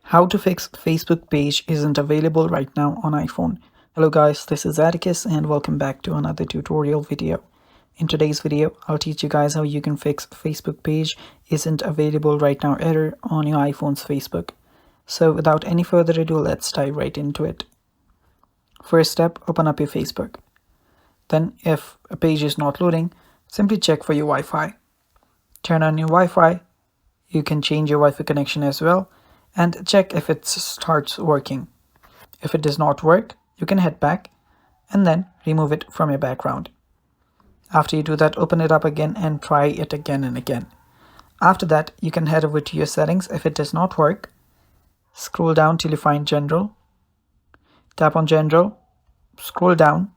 How to fix Facebook page isn't available right now on iPhone. Hello guys, this is Atticus and welcome back to another tutorial video. In today's video, I'll teach you guys how you can fix Facebook page isn't available right now error on your iPhone's Facebook. So without any further ado, let's dive right into it. First step, open up your Facebook. Then if a page is not loading, simply check for your Wi-Fi. Turn on your Wi-Fi. You can change your Wi-Fi connection as well and check if it starts working. If it does not work, you can head back and then remove it from your background. After you do that, open it up again and try it again and again. After that, you can head over to your settings. If it does not work, scroll down till you find General. Tap on General, scroll down.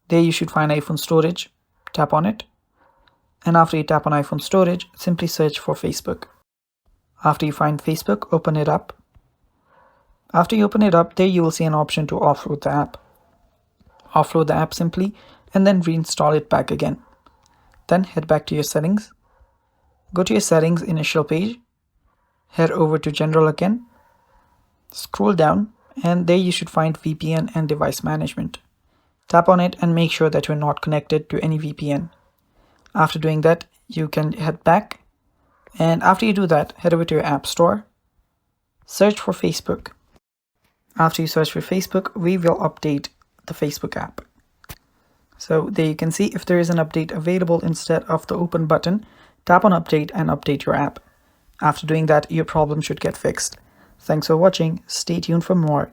There you should find iPhone storage. Tap on it. And after you tap on iPhone storage, simply search for Facebook. After you find Facebook, open it up. After you open it up, there you will see an option to offload the app. Offload the app simply and then reinstall it back again. Then head back to your settings. Go to your settings initial page. Head over to General again. Scroll down and there you should find VPN and device management. Tap on it and make sure that you're not connected to any VPN. After doing that, you can head back. And after you do that, head over to your app store. Search for Facebook. After you search for Facebook, we will update the Facebook app. So there you can see if there is an update available instead of the open button, tap on update and update your app. After doing that, your problem should get fixed. Thanks for watching. Stay tuned for more.